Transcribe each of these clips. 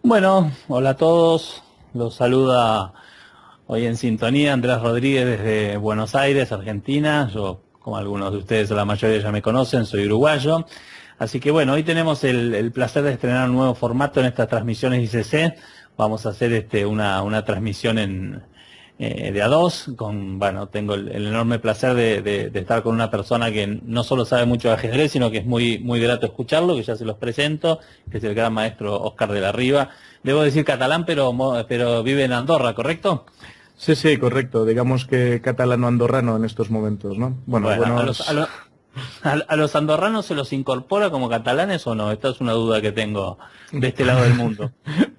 Bueno, hola a todos. Los saluda hoy en sintonía Andrés Rodríguez desde Buenos Aires, Argentina. Yo, como algunos de ustedes o la mayoría ya me conocen, soy uruguayo. Así que bueno, hoy tenemos el placer de estrenar un nuevo formato en estas transmisiones ICC. Vamos a hacer una transmisión de a dos. Bueno, tengo el enorme placer de estar con una persona que no solo sabe mucho de ajedrez, sino que es muy grato escucharlo, que ya se los presento, que es el gran maestro Óscar de la Riva. Debo decir catalán, pero vive en Andorra, ¿correcto? Sí, sí, correcto. Digamos que catalano-andorrano en estos momentos, ¿no? Bueno, Bueno, buenos... ¿a los andorranos se los incorpora como catalanes o no? Esta es una duda que tengo de este lado del mundo.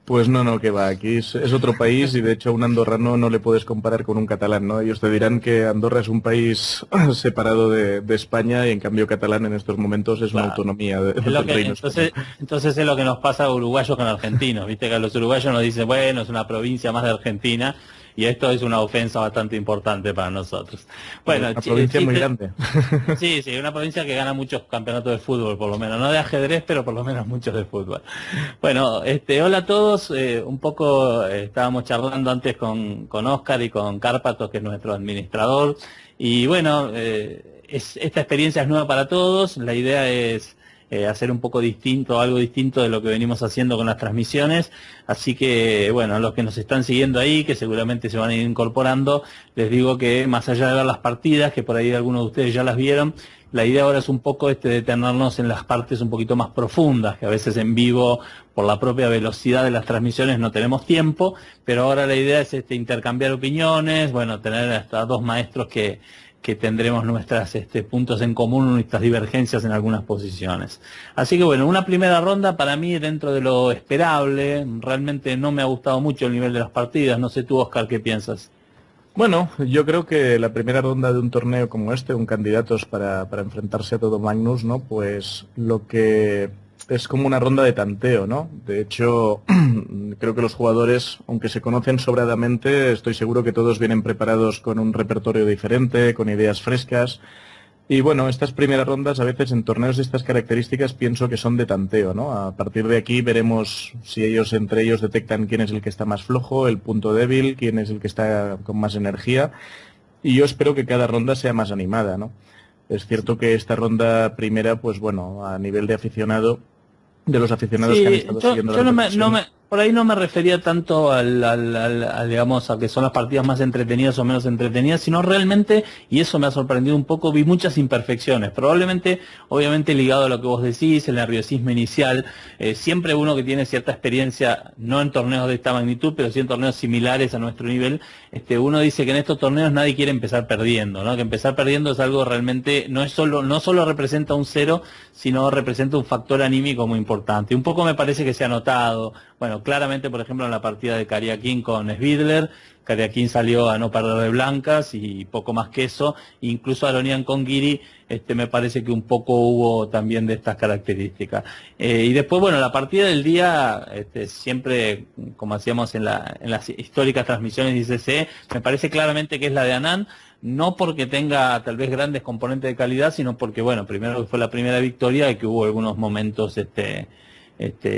Pues no, que va. Aquí es otro país y de hecho a un andorrano no le puedes comparar con un catalán, ¿no? Ellos te dirán que Andorra es un país separado de España y en cambio catalán en estos momentos es una Claro. autonomía Es lo del que, reino español. entonces es lo que nos pasa a uruguayos con argentinos, viste que a los uruguayos nos dicen, bueno, es una provincia más de Argentina, y esto es una ofensa bastante importante para nosotros. Bueno, Bueno, una provincia muy grande. sí, una provincia que gana muchos campeonatos de fútbol, por lo menos, no de ajedrez, pero por lo menos muchos de fútbol. Bueno, hola a todos, un poco estábamos charlando antes con Óscar y con Cárpatos, que es nuestro administrador, y bueno, esta experiencia es nueva para todos, la idea es hacer un poco distinto, algo distinto de lo que venimos haciendo con las transmisiones, así que bueno, los que nos están siguiendo ahí, que seguramente se van a ir incorporando, les digo que más allá de ver las partidas, que por ahí algunos de ustedes ya las vieron, la idea ahora es un poco detenernos en las partes un poquito más profundas, que a veces en vivo, por la propia velocidad de las transmisiones, no tenemos tiempo, pero ahora la idea es intercambiar opiniones, bueno, tener hasta dos maestros que tendremos nuestros puntos en común, nuestras divergencias en algunas posiciones. Así que bueno, una primera ronda para mí dentro de lo esperable, realmente no me ha gustado mucho el nivel de las partidas, no sé tú, Oscar, ¿qué piensas? Bueno, yo creo que la primera ronda de un torneo como este, un candidatos para enfrentarse a todo Magnus, ¿no? Pues lo que es como una ronda de tanteo, ¿no? De hecho, creo que los jugadores, aunque se conocen sobradamente, estoy seguro que todos vienen preparados con un repertorio diferente, con ideas frescas. Y bueno, estas primeras rondas a veces en torneos de estas características pienso que son de tanteo, ¿no? A partir de aquí veremos si ellos entre ellos detectan quién es el que está más flojo, el punto débil, quién es el que está con más energía. Y yo espero que cada ronda sea más animada, ¿no? Es cierto que esta ronda primera, pues bueno, a nivel de aficionado, de los aficionados que han Sí, estado siguiendo la yo retransmisión. por ahí no me refería tanto digamos, a que son las partidas más entretenidas o menos entretenidas, sino realmente, y eso me ha sorprendido un poco, vi muchas imperfecciones. Probablemente, obviamente ligado a lo que vos decís, el nerviosismo inicial, siempre uno que tiene cierta experiencia, no en torneos de esta magnitud, pero sí en torneos similares a nuestro nivel, uno dice que en estos torneos nadie quiere empezar perdiendo, ¿no? Que empezar perdiendo es algo realmente, no solo representa un cero, sino representa un factor anímico muy importante. Un poco me parece que se ha notado, bueno, claramente, por ejemplo, en la partida de Kariakin con Svidler, Kariakin salió a no perder de blancas y poco más que eso, incluso Aronian con Giri, me parece que un poco hubo también de estas características. Y después, bueno, la partida del día, siempre, como hacíamos en las históricas transmisiones de ICC, me parece claramente que es la de Anand, no porque tenga tal vez grandes componentes de calidad, sino porque, bueno, primero que fue la primera victoria y que hubo algunos momentos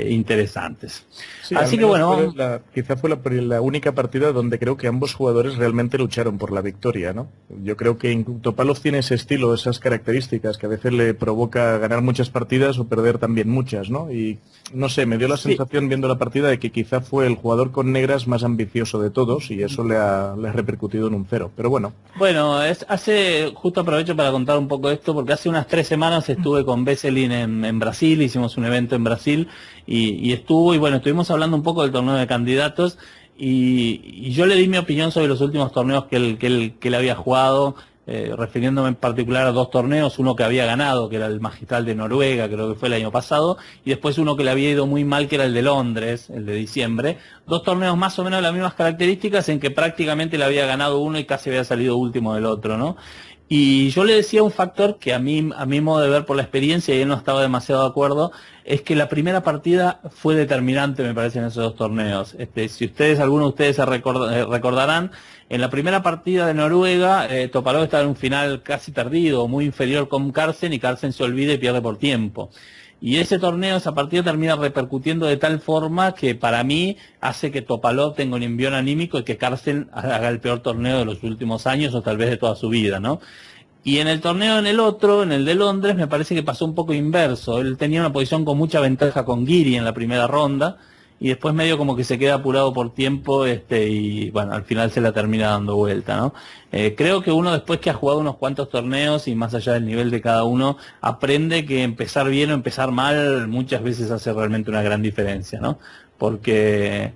interesantes. Sí, al Así que menos bueno, quizá fue la única partida donde creo que ambos jugadores realmente lucharon por la victoria, ¿no? Yo creo que Topalov tiene ese estilo, esas características que a veces le provoca ganar muchas partidas o perder también muchas, ¿no? Y no sé, me dio la sí. sensación viendo la partida de que quizá fue el jugador con negras más ambicioso de todos y eso le ha repercutido en un cero. Pero bueno, Bueno, justo aprovecho para contar un poco esto, porque hace unas 3 semanas estuve con Veselin en Brasil, hicimos un evento en Brasil y bueno, estuvimos hablando un poco del torneo de candidatos y yo le di mi opinión sobre los últimos torneos que él había jugado, refiriéndome en particular a dos torneos, uno que había ganado, que era el Magistral de Noruega, creo que fue el año pasado, y después uno que le había ido muy mal, que era el de Londres, el de diciembre. Dos torneos más o menos de las mismas características en que prácticamente le había ganado uno y casi había salido último del otro, ¿no? Y yo le decía un factor que a mi modo de ver por la experiencia, y él no estaba demasiado de acuerdo, es que la primera partida fue determinante, me parece, en esos dos torneos. Si ustedes, algunos de ustedes recordarán, en la primera partida de Noruega, Topalov estaba en un final casi perdido, muy inferior con Carlsen, y Carlsen se olvida y pierde por tiempo. Y ese torneo, esa partida termina repercutiendo de tal forma que para mí hace que Topalov tenga un envión anímico y que Carlsen haga el peor torneo de los últimos años o tal vez de toda su vida, ¿no? Y en el torneo, en el otro, en el de Londres, me parece que pasó un poco inverso. Él tenía una posición con mucha ventaja con Giri en la primera ronda y después medio como que se queda apurado por tiempo y bueno, al final se la termina dando vuelta, ¿no? Creo que uno después que ha jugado unos cuantos torneos y más allá del nivel de cada uno, aprende que empezar bien o empezar mal muchas veces hace realmente una gran diferencia, ¿no? Porque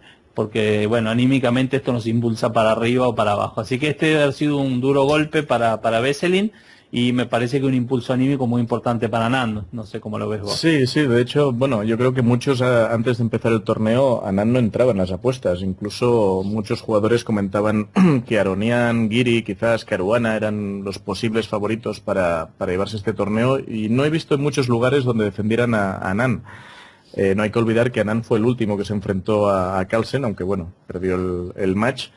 bueno, anímicamente esto nos impulsa para arriba o para abajo. Así que este debe haber sido un duro golpe para Vesselin y me parece que un impulso anímico muy importante para Anand. No sé cómo lo ves vos. Sí, sí, de hecho, bueno, yo creo que muchos antes de empezar el torneo, Anand no entraba en las apuestas. Incluso muchos jugadores comentaban que Aronian, Giri, quizás Caruana eran los posibles favoritos para llevarse este torneo y no he visto en muchos lugares donde defendieran a Anand. No hay que olvidar que Anand fue el último que se enfrentó a Carlsen, aunque bueno, perdió el match,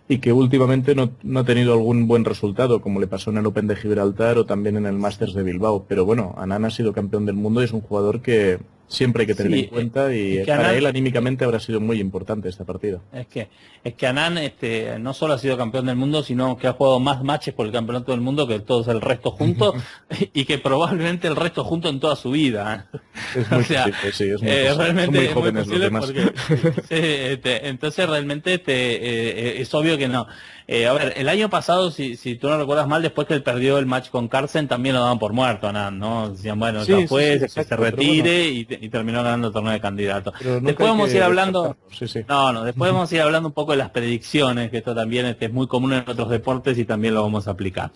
y que últimamente no ha tenido algún buen resultado, como le pasó en el Open de Gibraltar o también en el Masters de Bilbao. Pero bueno, Anand ha sido campeón del mundo y es un jugador que siempre hay que tener en cuenta y para él anímicamente habrá sido muy importante esta partida. Es que Anand no solo ha sido campeón del mundo, sino que ha jugado más matches por el campeonato del mundo que todos el resto juntos y que probablemente el resto junto en toda su vida. Es muy posible, sí, es muy posible. Realmente son muy jóvenes muy los demás. Entonces realmente es obvio que no. A ver, el año pasado, si tú no recuerdas mal, después que él perdió el match con Carlsen, también lo daban por muerto a Anand, ¿no? Decían, bueno, Sí, ya fue, sí, que exacto, se retire bueno. y terminó ganando el torneo de candidato. Pero Después vamos a ir hablando... Sí. Después vamos a ir hablando un poco de las predicciones, que esto también es muy común en otros deportes y también lo vamos a aplicar.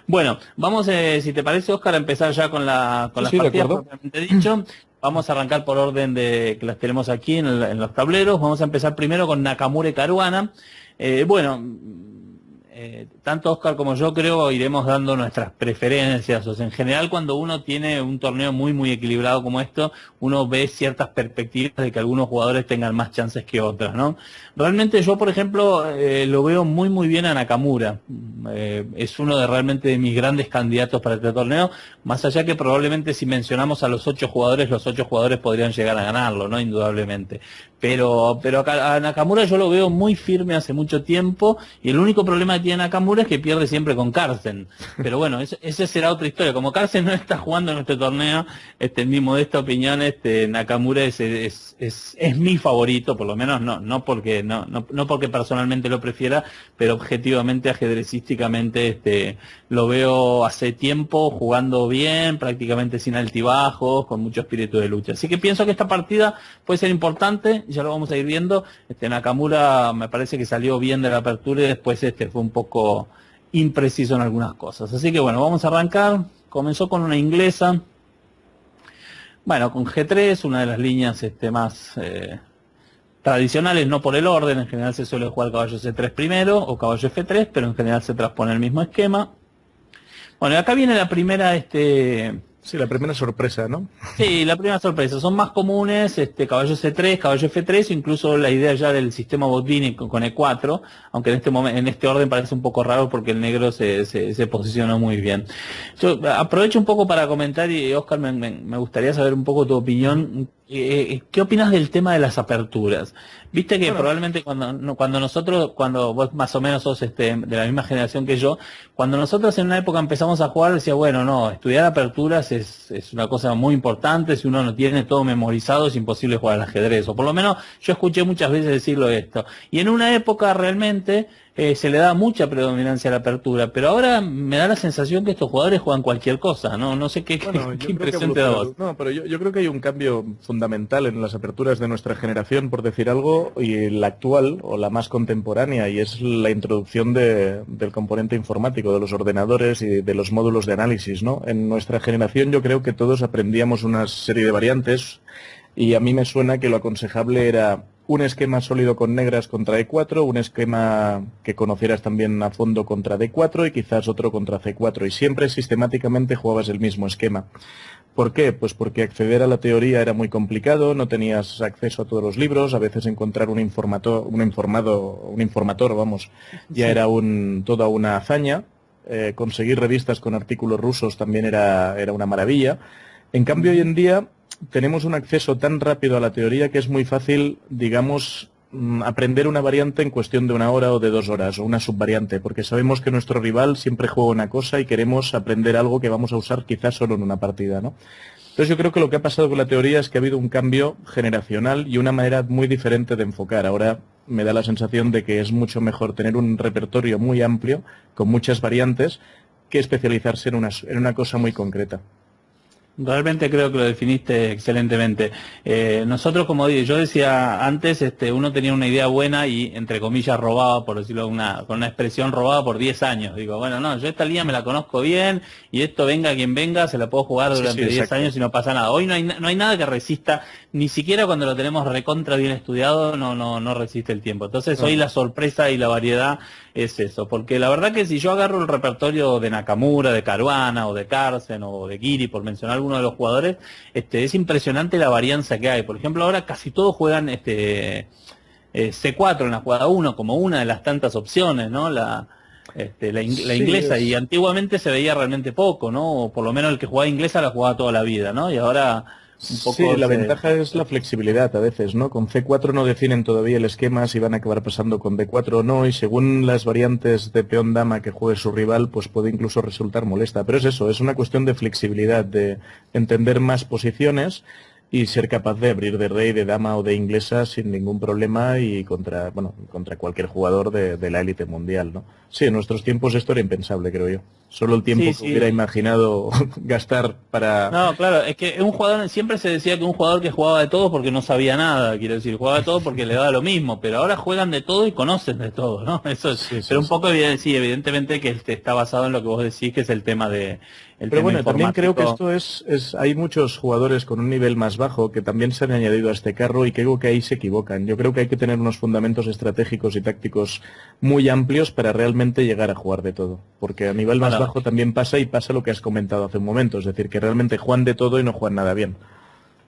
Bueno, vamos, si te parece, Óscar, a empezar ya con las partidas propiamente dicho. Vamos a arrancar por orden de que las tenemos aquí en los tableros. Vamos a empezar primero con Nakamura y Caruana. Tanto Óscar como yo creo iremos dando nuestras preferencias. O sea, en general cuando uno tiene un torneo muy equilibrado como esto, uno ve ciertas perspectivas de que algunos jugadores tengan más chances que otras, ¿no? Realmente yo, por ejemplo, lo veo muy bien a Nakamura. Es uno realmente de mis grandes candidatos para este torneo, más allá que probablemente si mencionamos a los 8 jugadores, los 8 jugadores podrían llegar a ganarlo, ¿no? Indudablemente. Pero a Nakamura yo lo veo muy firme hace mucho tiempo y el único problema que tiene Nakamura es que pierde siempre con Carlsen. Pero bueno, esa será otra historia. Como Carlsen no está jugando en este torneo, en mi modesta opinión, Nakamura es mi favorito, por lo menos no porque personalmente lo prefiera, pero objetivamente, ajedrecísticamente, lo veo hace tiempo jugando bien, prácticamente sin altibajos, con mucho espíritu de lucha. Así que pienso que esta partida puede ser importante, ya lo vamos a ir viendo. Nakamura me parece que salió bien de la apertura y después fue un poco impreciso en algunas cosas. Así que bueno, vamos a arrancar. Comenzó con una inglesa. Bueno, con G3, una de las líneas más tradicionales, no por el orden. En general se suele jugar caballo C3 primero o caballo F3, pero en general se transpone el mismo esquema. Bueno, acá viene la primera Sí, la primera sorpresa, ¿no? Sí, la primera sorpresa. Son más comunes, caballo C3, caballo F3, incluso la idea ya del sistema Bottini con E4, aunque en este orden parece un poco raro porque el negro se posicionó muy bien. Yo aprovecho un poco para comentar y Óscar, me gustaría saber un poco tu opinión. ¿Qué opinas del tema de las aperturas? Viste que probablemente cuando vos más o menos sos de la misma generación que yo, cuando nosotros en una época empezamos a jugar, decía, bueno, no, estudiar aperturas es una cosa muy importante, si uno no tiene todo memorizado es imposible jugar al ajedrez, o por lo menos yo escuché muchas veces decirlo esto. Y en una época realmente se le da mucha predominancia a la apertura, pero ahora me da la sensación que estos jugadores juegan cualquier cosa, no sé qué impresión te da vos. No, pero yo creo que hay un cambio fundamental en las aperturas de nuestra generación, por decir algo, y la actual o la más contemporánea, y es la introducción del componente informático, de los ordenadores y de los módulos de análisis, ¿no? En nuestra generación yo creo que todos aprendíamos una serie de variantes y a mí me suena que lo aconsejable era un esquema sólido con negras contra E4, un esquema que conocieras también a fondo contra D4 y quizás otro contra C4, y siempre sistemáticamente jugabas el mismo esquema. ¿Por qué? Pues porque acceder a la teoría era muy complicado, no tenías acceso a todos los libros, a veces encontrar un informator, ya era toda una hazaña. Conseguir revistas con artículos rusos también era una maravilla. En cambio, hoy en día tenemos un acceso tan rápido a la teoría que es muy fácil, digamos, aprender una variante en cuestión de 1 hora o de 2 horas, o una subvariante, porque sabemos que nuestro rival siempre juega una cosa y queremos aprender algo que vamos a usar quizás solo en una partida, ¿no? Entonces yo creo que lo que ha pasado con la teoría es que ha habido un cambio generacional y una manera muy diferente de enfocar. Ahora me da la sensación de que es mucho mejor tener un repertorio muy amplio, con muchas variantes, que especializarse en una cosa muy concreta. Realmente creo que lo definiste excelentemente. Nosotros, como yo decía antes, uno tenía una idea buena y, entre comillas, robaba, por decirlo con una expresión, robaba por 10 años. Digo, bueno, no, yo esta línea me la conozco bien y esto venga quien venga, se la puedo jugar durante 10 años y no pasa nada. Hoy no hay nada que resista, ni siquiera cuando lo tenemos recontra bien estudiado, no resiste el tiempo. Entonces hoy la sorpresa y la variedad es eso, porque la verdad que si yo agarro el repertorio de Nakamura, de Caruana o de Carlsen o de Giri, por mencionar alguno de los jugadores, es impresionante la varianza que hay. Por ejemplo, ahora casi todos juegan C4 en la jugada 1 como una de las tantas opciones, ¿no? La inglesa, y antiguamente se veía realmente poco, ¿no? O por lo menos el que jugaba inglesa la jugaba toda la vida, ¿no? Y ahora un poco... Sí, la ventaja es la flexibilidad a veces, ¿no? Con C4 no definen todavía el esquema si van a acabar pasando con D4 o no, y según las variantes de peón-dama que juegue su rival, pues puede incluso resultar molesta. Pero es eso, es una cuestión de flexibilidad, de entender más posiciones y ser capaz de abrir de rey, de dama o de inglesa sin ningún problema y contra cualquier jugador de la élite mundial, ¿no? Sí, en nuestros tiempos esto era impensable, creo yo. Solo el tiempo que hubiera imaginado gastar para... No, claro, es que un jugador, siempre se decía que un jugador que jugaba de todo porque no sabía nada, quiero decir, jugaba de todo porque le daba lo mismo, pero ahora juegan de todo y conocen de todo, ¿no? Eso es, pero un poco, sí, evidentemente que está basado en lo que vos decís, que es el tema de... Pero bueno, también creo que esto hay muchos jugadores con un nivel más bajo que también se han añadido a este carro y creo que ahí se equivocan. Yo creo que hay que tener unos fundamentos estratégicos y tácticos muy amplios para realmente llegar a jugar de todo. Porque a nivel más bajo también pasa lo que has comentado hace un momento, es decir, que realmente juegan de todo y no juegan nada bien.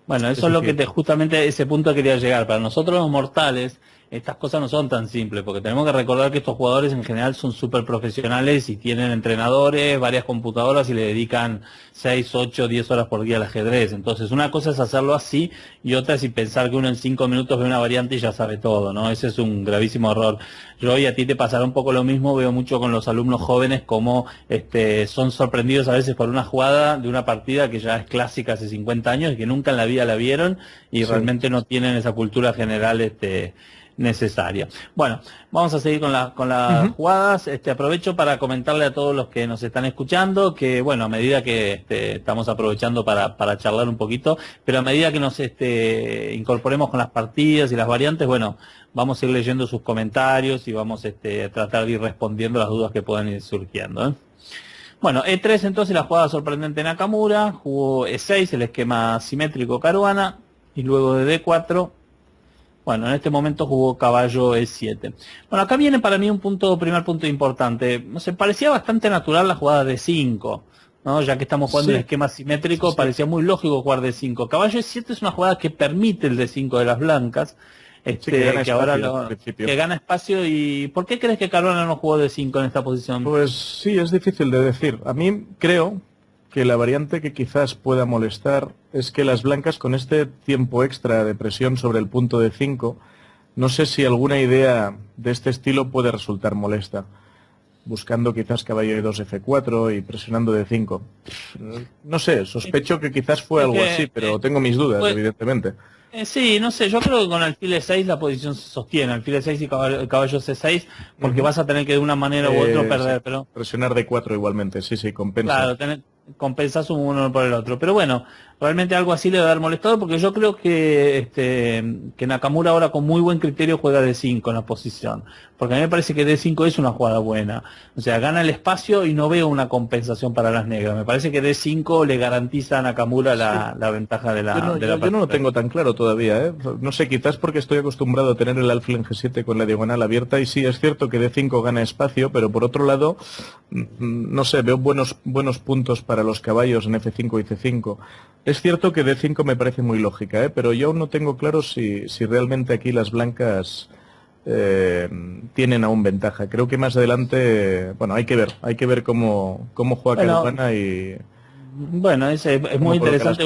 Bueno, eso es lo que justamente ese punto quería llegar. Para nosotros los mortales, estas cosas no son tan simples, porque tenemos que recordar que estos jugadores en general son súper profesionales y tienen entrenadores, varias computadoras y le dedican 6, 8, 10 horas por día al ajedrez. Entonces, una cosa es hacerlo así y otra es pensar que uno en 5 minutos ve una variante y ya sabe todo, ¿no? Ese es un gravísimo error. Yo hoy a ti te pasará un poco lo mismo, veo mucho con los alumnos jóvenes como son sorprendidos a veces por una jugada de una partida que ya es clásica hace 50 años y que nunca en la vida la vieron y realmente no tienen esa cultura general necesaria. Bueno, vamos a seguir con las jugadas. Aprovecho para comentarle a todos los que nos están escuchando que, bueno, a medida que estamos aprovechando para charlar un poquito, pero a medida que nos incorporemos con las partidas y las variantes, bueno, vamos a ir leyendo sus comentarios y vamos a tratar de ir respondiendo las dudas que puedan ir surgiendo, ¿eh? Bueno, E3 entonces la jugada sorprendente Nakamura, jugó E6, el esquema simétrico Caruana, y luego de D4, bueno, en este momento jugó caballo E7. Bueno, acá viene para mí primer punto importante. No sé, parecía bastante natural la jugada de 5, ¿no? Ya que estamos jugando el esquema simétrico, parecía muy lógico jugar D5. Caballo E7 es una jugada que permite el D5 de las blancas, que gana espacio. ¿Y por qué crees que Caruana no jugó D5 en esta posición? Pues sí, es difícil de decir. A mí creo que la variante que quizás pueda molestar es que las blancas, con este tiempo extra de presión sobre el punto de 5, no sé si alguna idea de este estilo puede resultar molesta. Buscando quizás caballo E2 F4 y presionando de 5. No sé, sospecho que quizás fue algo así, pero tengo mis dudas, evidentemente. Sí, no sé, yo creo que con alfil E6 la posición se sostiene, alfil E6 y caballo C6, porque vas a tener que de una manera u otra perder, pero... Presionar D4 igualmente, sí, compensa. Claro, compensás uno por el otro, pero bueno, realmente algo así le debe haber molestado, porque yo creo que Nakamura ahora con muy buen criterio juega D5 en la posición, porque a mí me parece que D5 es una jugada buena, o sea, gana el espacio y no veo una compensación para las negras, me parece que D5 le garantiza a Nakamura la ventaja de la yo no lo tengo tan claro todavía, ¿eh? No sé, quizás porque estoy acostumbrado a tener el alfil en G7 con la diagonal abierta, y sí, es cierto que D5 gana espacio, pero por otro lado, no sé, veo buenos puntos para los caballos en F5 y C5. Es cierto que D5 me parece muy lógica, pero yo aún no tengo claro si realmente aquí las blancas tienen aún ventaja. Creo que más adelante, bueno, hay que ver cómo juega Caruana y... Bueno, es muy interesante.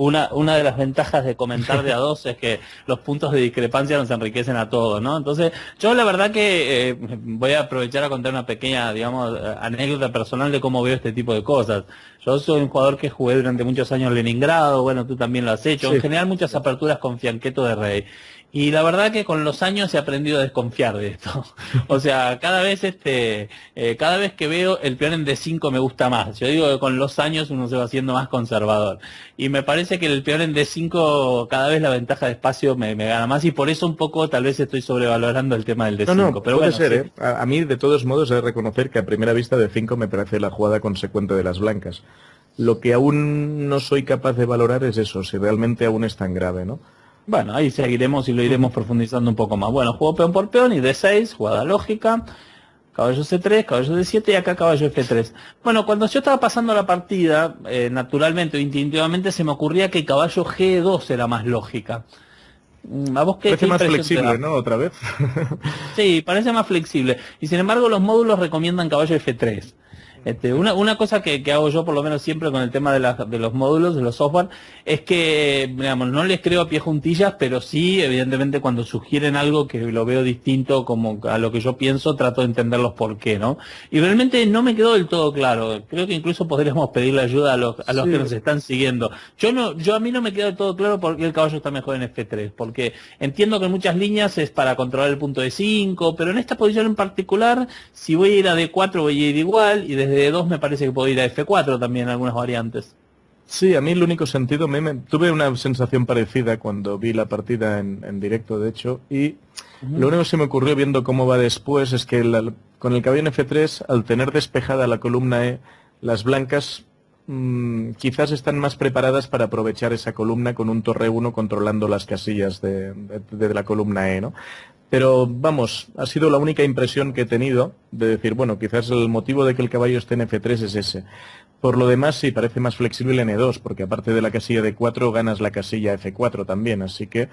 una de las ventajas de comentar de a dos es que los puntos de discrepancia nos enriquecen a todos, ¿no? Entonces, yo la verdad que voy a aprovechar a contar una pequeña, digamos, anécdota personal de cómo veo este tipo de cosas. Yo soy un jugador que jugué durante muchos años en Leningrado, bueno, tú también lo has hecho, Sí. en general muchas aperturas con fianqueto de rey. Y la verdad que con los años he aprendido a desconfiar de esto. O sea, cada vez que veo el peón en D5 me gusta más. Yo digo que con los años uno se va haciendo más conservador. Y me parece que el peón en D5 cada vez la ventaja de espacio me gana más y por eso un poco tal vez estoy sobrevalorando el tema del D5. No, Pero puede bueno, ser, sí. ¿eh? A mí, de todos modos, he de reconocer que a primera vista D5 me parece la jugada consecuente de las blancas. Lo que aún no soy capaz de valorar es eso, si realmente aún es tan grave, ¿no? Bueno, ahí seguiremos y lo iremos profundizando un poco más. Bueno, juego peón por peón y D6, jugada lógica. Caballo C3, caballo D7 y acá caballo F3. Bueno, cuando yo estaba pasando la partida, naturalmente o instintivamente se me ocurría que caballo G2 era más lógica. ¿A vos Parece qué más impresión te flexible, da? ¿no? Otra vez. Sí, parece más flexible. Y sin embargo los módulos recomiendan caballo F3. Una cosa que hago yo por lo menos siempre con el tema de los módulos, de los software, es que, digamos, no les creo a pie juntillas, pero sí, evidentemente, cuando sugieren algo que lo veo distinto como a lo que yo pienso, trato de entenderlos por qué, ¿no? Y realmente no me quedó del todo claro. Creo que incluso podríamos pedirle ayuda a los que Sí. nos están siguiendo. A mí no me quedó del todo claro por qué el caballo está mejor en F3, porque entiendo que en muchas líneas es para controlar el punto de 5, pero en esta posición en particular, si voy a ir a D4 voy a ir igual, y desde D2 me parece que puedo ir a F4 también en algunas variantes. Sí, a mí el único sentido, tuve una sensación parecida cuando vi la partida en directo, de hecho, y lo único que se me ocurrió viendo cómo va después es que con el caballo en F3, al tener despejada la columna E, las blancas quizás están más preparadas para aprovechar esa columna con un torre 1 controlando las casillas de la columna E, ¿no? Pero vamos, ha sido la única impresión que he tenido de decir, bueno, quizás el motivo de que el caballo esté en F3 es ese. Por lo demás, sí, parece más flexible en E2, porque aparte de la casilla de 4 ganas la casilla F4 también, así que,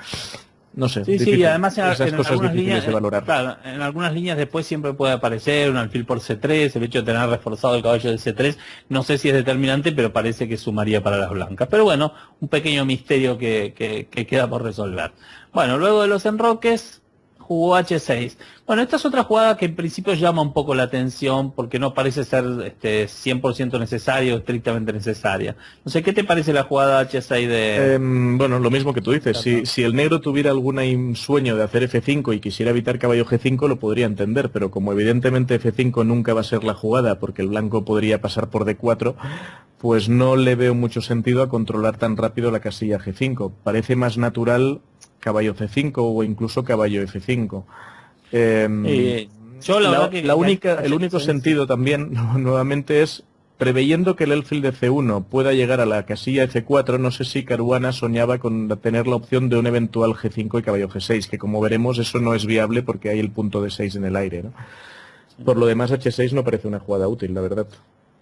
no sé, Sí, sí, y difícil, además esas en cosas algunas difíciles líneas, de valorar. claro, en algunas líneas después siempre puede aparecer un alfil por C3, el hecho de tener reforzado el caballo de C3, no sé si es determinante, pero parece que sumaría para las blancas. Pero bueno, un pequeño misterio que queda por resolver. Bueno, luego de los enroques, jugó H6. Bueno, esta es otra jugada que en principio llama un poco la atención porque no parece ser 100% necesaria o estrictamente necesaria. No sé, ¿qué te parece la jugada H6 de... Bueno, lo mismo que tú dices, si el negro tuviera algún sueño de hacer F5 y quisiera evitar caballo G5 lo podría entender, pero como evidentemente F5 nunca va a ser la jugada porque el blanco podría pasar por D4, pues no le veo mucho sentido a controlar tan rápido la casilla G5. Parece más natural caballo C5 o incluso caballo F5. Yo la verdad que El único sentido también, nuevamente, es preveyendo que el alfil de C1 pueda llegar a la casilla F4, no sé si Caruana soñaba con tener la opción de un eventual G5 y caballo G6, que como veremos eso no es viable porque hay el punto de 6 en el aire, ¿no? Por lo demás, H6 no parece una jugada útil, la verdad.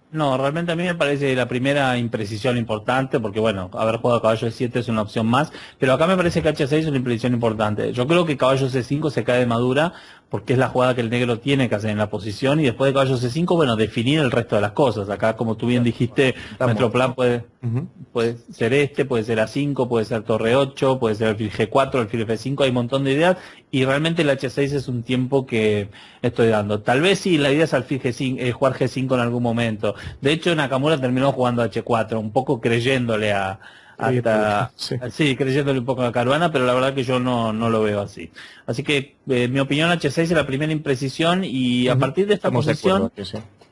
No, realmente a mí me parece la primera imprecisión importante, porque bueno, haber jugado caballo C7 es una opción más, pero acá me parece que H6 es una imprecisión importante. Yo creo que caballo C5 se cae de madura, porque es la jugada que el negro tiene que hacer en la posición, y después de caballo C5, bueno, definir el resto de las cosas. Acá, como tú bien dijiste, nuestro plan puede ser puede ser A5, puede ser torre 8, puede ser alfil G4, alfil F5, hay un montón de ideas, y realmente el H6 es un tiempo que estoy dando. Tal vez sí, la idea es alfil G5, jugar G5 en algún momento. De hecho, Nakamura terminó jugando H4, un poco creyéndole creyéndole un poco a Caruana, pero la verdad que yo no lo veo así. Así que mi opinión, H6 es la primera imprecisión y a partir de esta posición,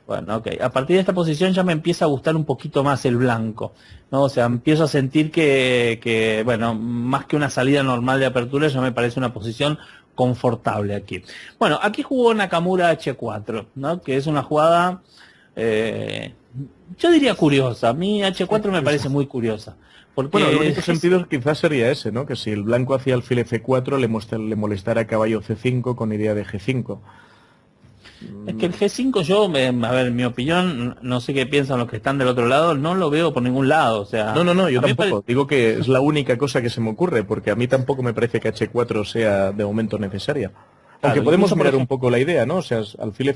bueno, okay, a partir de esta posición ya me empieza a gustar un poquito más el blanco, ¿no? O sea, empiezo a sentir que bueno, más que una salida normal de apertura, ya me parece una posición confortable aquí. Bueno, aquí jugó Nakamura H4, ¿no? Que es una jugada, yo diría curiosa. A mí H4 me parece muy curiosa. Porque Bueno, el único sentido quizás sería ese, ¿no? Que si el blanco hacía alfil F4 le molestara caballo C5 con idea de G5. es que el G5 a ver, en mi opinión, no sé qué piensan los que están del otro lado, no lo veo por ningún lado, o sea... No, yo a mí tampoco. Digo que es la única cosa que se me ocurre, porque a mí tampoco me parece que H4 sea de momento necesaria. Aunque Claro, podemos incluso, por mirar un ejemplo, poco la idea, ¿no? O sea, alfil